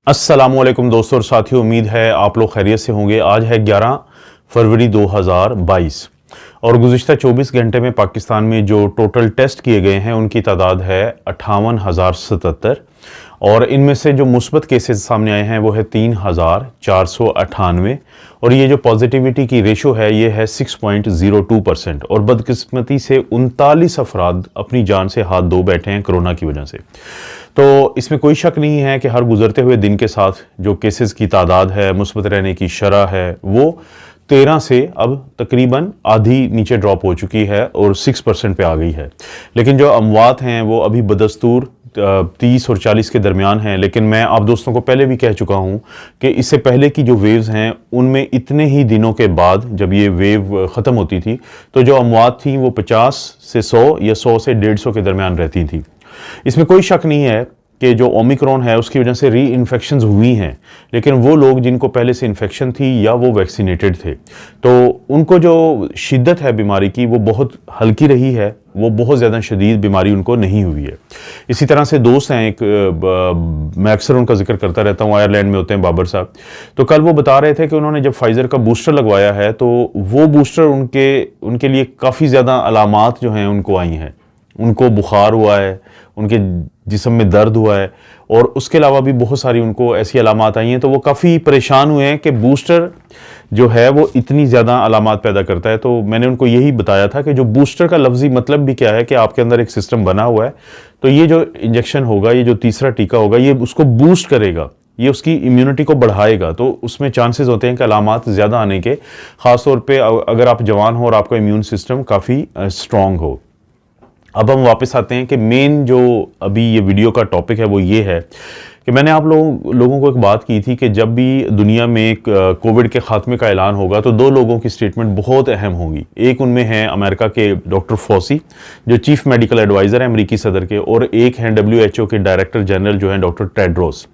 अस्सलामुअलैकुम दोस्तों और साथियों, उम्मीद है आप लोग खैरियत से होंगे। आज है 11 फरवरी 2022 और गुज़िश्ता 24 घंटे में पाकिस्तान में जो टोटल टेस्ट किए गए हैं उनकी तादाद है 58,077 और इनमें से जो मुस्बत केसेस सामने आए हैं वो है 3,498 और ये जो पॉजिटिविटी की रेशो है ये है 6.02% और बदकिस्मती से 39 अफराद अपनी जान से हाथ धो बैठे हैं कोरोना की वजह से। तो इसमें कोई शक नहीं है कि हर गुजरते हुए दिन के साथ जो केसेस की तादाद है, मुस्बत रहने की शरह है, वो 13 से अब तकरीबन आधी नीचे ड्रॉप हो चुकी है और 6% पे आ गई है। लेकिन जो अमवात हैं वो अभी बदस्तूर 30 और 40 के दरमियान हैं। लेकिन मैं आप दोस्तों को पहले भी कह चुका हूं कि इससे पहले की जो वेव्स हैं उनमें इतने ही दिनों के बाद जब ये वेव ख़त्म होती थी तो जो अमवात थी वो 50 से 100 या 100 से 150 के दरमियान रहती थी। इसमें कोई शक नहीं है कि जो ओमिक्रॉन है उसकी वजह से री इन्फेक्शंस हुई हैं, लेकिन वो लोग जिनको पहले से इन्फेक्शन थी या वो वैक्सीनेटेड थे तो उनको जो शिद्दत है बीमारी की वो बहुत हल्की रही है, वो बहुत ज़्यादा शदीद बीमारी उनको नहीं हुई है। इसी तरह से दोस्त हैं एक, मैं अक्सर उनका जिक्र करता रहता हूँ, आयरलैंड में होते हैं बाबर साहब। तो कल वो बता रहे थे कि उन्होंने जब फाइज़र का बूस्टर लगवाया है तो वो बूस्टर उनके लिए काफ़ी ज़्यादा अलामात जो हैं उनको आई हैं। उनको बुखार हुआ है, उनके जिस्म में दर्द हुआ है और उसके अलावा भी बहुत सारी उनको ऐसी अलामात आई हैं। तो वो काफ़ी परेशान हुए हैं कि बूस्टर जो है वो इतनी ज़्यादा अलामात पैदा करता है। तो मैंने उनको यही बताया था कि जो बूस्टर का लफ्ज़ी मतलब भी क्या है कि आपके अंदर एक सिस्टम बना हुआ है, तो ये जो इंजेक्शन होगा, ये जो तीसरा टीका होगा, ये उसको बूस्ट करेगा, ये उसकी इम्यूनिटी को बढ़ाएगा। तो उसमें चांसेस होते हैं कि अलामात ज़्यादा आने के, ख़ास तौर पर अगर आप जवान हो और आपका इम्यून सिस्टम काफ़ी स्ट्रॉन्ग हो। अब हम वापस आते हैं कि मेन जो अभी ये वीडियो का टॉपिक है वो ये है कि मैंने आप लोगों को एक बात की थी कि जब भी दुनिया में कोविड के खात्मे का ऐलान होगा तो दो लोगों की स्टेटमेंट बहुत अहम होगी। एक उनमें है अमेरिका के डॉक्टर फॉसी जो चीफ मेडिकल एडवाइज़र हैं अमेरिकी सदर के, और एक हैं WHO के डायरेक्टर जनरल जो हैं डॉक्टर टेड्रोस।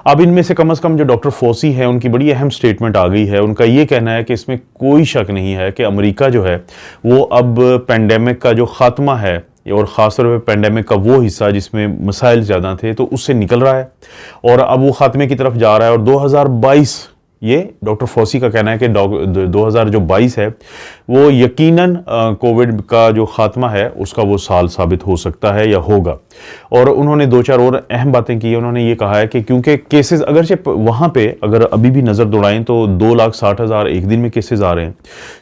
अब इनमें से कम जो डॉक्टर फॉसी है उनकी बड़ी अहम स्टेटमेंट आ गई है। उनका ये कहना है कि इसमें कोई शक नहीं है कि अमेरिका जो है वो अब पेंडेमिक का जो खात्मा है और ख़ासतौर पर पेंडेमिक का वो हिस्सा जिसमें मसाइल ज़्यादा थे तो उससे निकल रहा है और अब वो ख़ात्मे की तरफ जा रहा है। और 2022, ये डॉक्टर फॉसी का कहना है कि 2022 है वो यकीनन कोविड का जो ख़ात्मा है उसका वो साल साबित हो सकता है या होगा। और उन्होंने दो चार और अहम बातें की। उन्होंने ये कहा है कि क्योंकि केसेस अगरचे वहाँ पे अगर अभी भी नज़र दौड़ाएं तो 2,60,000 एक दिन में केसेस आ रहे हैं,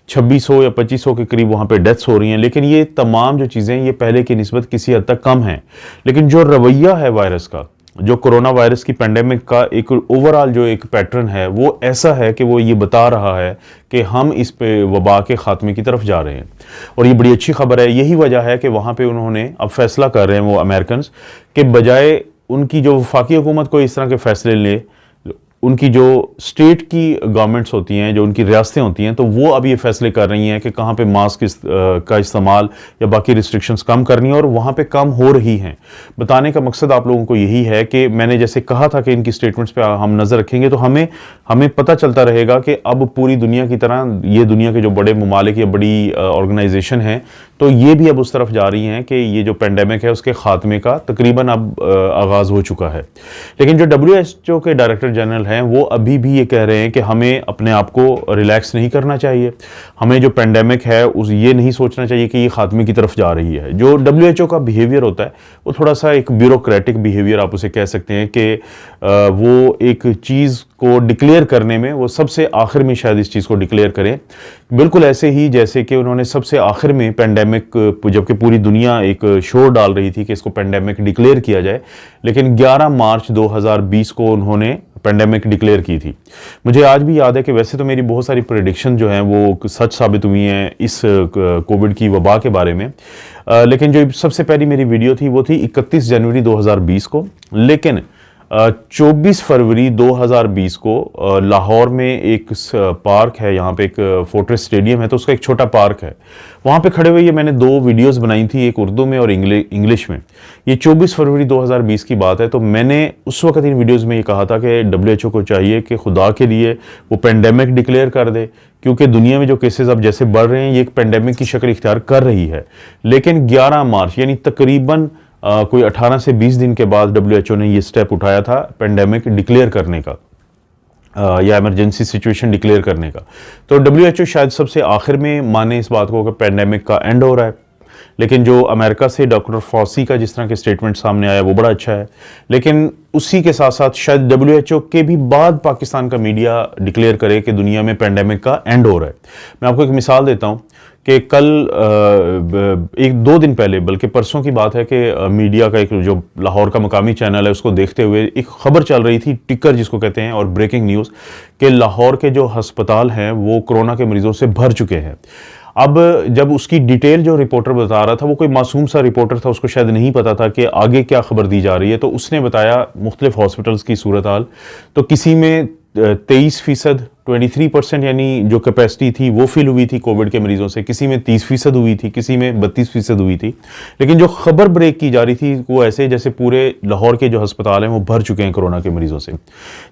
2600 या 2500 के करीब वहाँ पे डेथ्स हो रही हैं। लेकिन ये तमाम जो चीज़ें ये पहले की निस्बत किसी हद तक कम हैं। लेकिन जो रवैया है वायरस का, जो कोरोना वायरस की पेंडेमिक का एक ओवरऑल जो एक पैटर्न है वो ऐसा है कि वो ये बता रहा है कि हम इस पे वबा के खात्मे की तरफ जा रहे हैं और ये बड़ी अच्छी खबर है। यही वजह है कि वहाँ पे उन्होंने अब फैसला कर रहे हैं वो अमेरिकन के बजाय उनकी जो वफाकी हुकूमत को इस तरह के फैसले ले, उनकी जो स्टेट की गवर्नमेंट्स होती हैं, जो उनकी रियासतें होती हैं, तो वो अब ये फैसले कर रही हैं कि कहाँ पे मास्क का इस्तेमाल या बाकी रिस्ट्रिक्शंस कम करनी है और वहाँ पे कम हो रही हैं। बताने का मकसद आप लोगों को यही है कि मैंने जैसे कहा था कि इनकी स्टेटमेंट्स पे हम नज़र रखेंगे तो हमें पता चलता रहेगा कि अब पूरी दुनिया की तरह ये दुनिया के जो बड़े ममालिक या बड़ी ऑर्गेनाइजेशन हैं तो ये भी अब उस तरफ जा रही हैं कि ये जो पेंडेमिक है उसके खात्मे का तकरीबन अब आगाज़ हो चुका है। लेकिन जो WHO के डायरेक्टर जनरल हैं वो अभी भी ये कह रहे हैं कि हमें अपने आप को रिलैक्स नहीं करना चाहिए, हमें जो पेंडेमिक है उस ये नहीं सोचना चाहिए कि ये खात्मे की तरफ जा रही है। जो WHO का बिहेवियर होता है वो थोड़ा सा एक ब्यूरोक्रेटिक बिहेवियर आप उसे कह सकते हैं कि वो एक चीज़ को डिक्लेयर करने में वो सबसे आखिर में शायद इस चीज़ को डिक्लेयर करें, बिल्कुल ऐसे ही जैसे कि उन्होंने सबसे आखिर में पेंडेमिक, जबकि पूरी दुनिया एक शोर डाल रही थी कि इसको पेंडेमिक डिक्लेयर किया जाए, लेकिन 11 मार्च 2020 को उन्होंने पेंडेमिक डिक्लेयर की थी। मुझे आज भी याद है कि वैसे तो मेरी बहुत सारी प्रेडिक्शन जो हैं वो सच साबित हुई हैं इस कोविड की वबा के बारे में, लेकिन जो सबसे पहली मेरी वीडियो थी वो थी 31 जनवरी 2020 को। लेकिन 24 फरवरी 2020 को लाहौर में एक पार्क है, यहाँ पे एक फोर्ट्रेस स्टेडियम है, तो उसका एक छोटा पार्क है, वहाँ पे खड़े हुए ये मैंने दो वीडियोस बनाई थी, एक उर्दू में और इंग्लिश में। ये 24 फरवरी 2020 की बात है। तो मैंने उस वक्त इन वीडियोस में ये कहा था कि WHO को चाहिए कि खुदा के लिए वो पेंडेमिक डिक्लेयर कर दे, क्योंकि दुनिया में जो केसेस अब जैसे बढ़ रहे हैं ये एक पेंडेमिक की शक्ल इख्तियार कर रही है। लेकिन 11 मार्च यानी तकरीबन कोई 18 से 20 दिन के बाद WHO ने ये स्टेप उठाया था पेंडेमिक डिक्लेयर करने का, या इमरजेंसी सिचुएशन डिक्लेयर करने का। तो WHO शायद सबसे आखिर में माने इस बात को कि पेंडेमिक का एंड हो रहा है, लेकिन जो अमेरिका से डॉक्टर फॉसी का जिस तरह के स्टेटमेंट सामने आया वो बड़ा अच्छा है। लेकिन उसी के साथ साथ शायद WHO के भी बाद पाकिस्तान का मीडिया डिक्लेयर करे कि दुनिया में पेंडेमिक का एंड हो रहा है। मैं आपको एक मिसाल देता हूँ कि कल एक दो दिन पहले, बल्कि परसों की बात है कि मीडिया का एक जो लाहौर का मकामी चैनल है उसको देखते हुए एक खबर चल रही थी, टिकर जिसको कहते हैं, और ब्रेकिंग न्यूज़, कि लाहौर के जो अस्पताल हैं वो कोरोना के मरीजों से भर चुके हैं। अब जब उसकी डिटेल जो रिपोर्टर बता रहा था, वो कोई मासूम सा रिपोर्टर था, उसको शायद नहीं पता था कि आगे क्या खबर दी जा रही है, तो उसने बताया मुख्तलिफ हॉस्पिटल्स की सूरत हाल। तो किसी में 23%, 23% यानी जो कैपेसिटी थी वो फिल हुई थी कोविड के मरीजों से, किसी में 30% हुई थी, किसी में 32% हुई थी। लेकिन जो खबर ब्रेक की जा रही थी वो ऐसे जैसे पूरे लाहौर के जो अस्पताल हैं वो भर चुके हैं कोरोना के मरीजों से।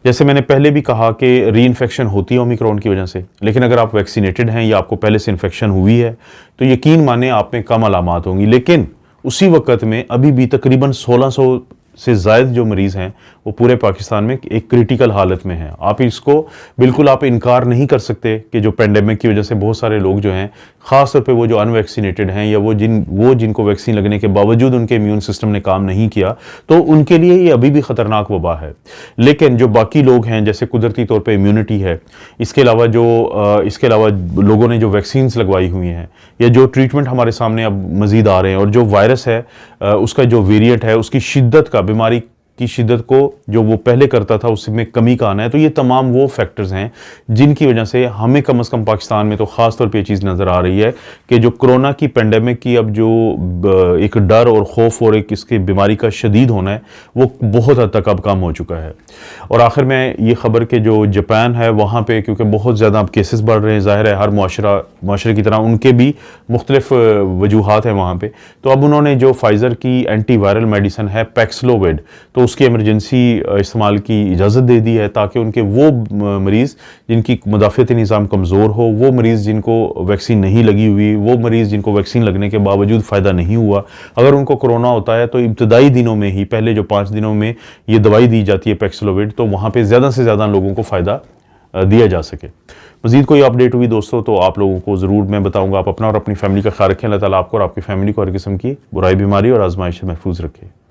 जैसे मैंने पहले भी कहा कि री इन्फेक्शन होती है ओमिक्रॉन की वजह से, लेकिन अगर आप वैक्सीनेटेड हैं या आपको पहले से इन्फेक्शन हुई है तो यकीन माने आप में कम अलामात होंगी। लेकिन उसी वक्त में अभी भी तकरीबन 1600 से ज़ायद जो मरीज़ हैं वो पूरे पाकिस्तान में एक क्रिटिकल हालत में हैं। आप इसको बिल्कुल आप इनकार नहीं कर सकते कि जो पेंडेमिक की वजह से बहुत सारे लोग जो हैं, ख़ास तौर पे वो जो अनवैक्सीनेटेड हैं या वो जिनको वैक्सीन लगने के बावजूद उनके इम्यून सिस्टम ने काम नहीं किया, तो उनके लिए ये अभी भी ख़तरनाक वबा है। लेकिन जो बाकी लोग हैं, जैसे कुदरती तौर पर इम्यूनिटी है, इसके अलावा लोगों ने जो वैक्सीन लगवाई हुई हैं या जो ट्रीटमेंट हमारे सामने अब मज़ीद आ रहे हैं, और जो वायरस है उसका जो वेरिएंट है उसकी शिद्दत का, बीमारी की शिद्दत को जो वो पहले करता था उसमें कमी का आना है, तो ये तमाम वो फैक्टर्स हैं जिनकी वजह से हमें कम से कम पाकिस्तान में तो ख़ास तौर पे ये चीज़ नज़र आ रही है कि जो कोरोना की पेंडेमिक की अब जो एक डर और खौफ और एक इसकी बीमारी का शदीद होना है वो बहुत हद तक अब कम हो चुका है। और आखिर में ये खबर के जो जापान है वहाँ पर, क्योंकि बहुत ज़्यादा अब केसेस बढ़ रहे हैं, ज़ाहिर है हर माशरे की तरह उनके भी मुख्तलिफ वजूहात हैं वहाँ पर, तो अब उन्होंने जो फाइज़र की एंटी वायरल मेडिसिन है पैक्सलोविड, तो उसकी इमरजेंसी इस्तेमाल की इजाज़त दे दी है ताकि उनके वो मरीज़ जिनकी मुदाफ़ियती निज़ाम कमज़ोर हो, वो मरीज़ जिनको वैक्सीन नहीं लगी हुई, वो मरीज़ जिनको वैक्सीन लगने के बावजूद फ़ायदा नहीं हुआ, अगर उनको कोरोना होता है तो इब्तदाई दिनों में ही, पहले जो 5 दिनों में ये दवाई दी जाती है पैक्सलोविड, तो वहाँ पर ज़्यादा से ज़्यादा लोगों को फ़ायदा दिया जा सके। मज़ीद कोई अपडेट हुई दोस्तों तो आप लोगों को ज़रूर मैं बताऊँगा। आप अपना और अपनी फैमिली का ख्याल रखें। अल्लाह ताला आपको और आपकी फैमिली को हर किस्म की बुराई, बीमारी और आजमाइश से महफूज रखे।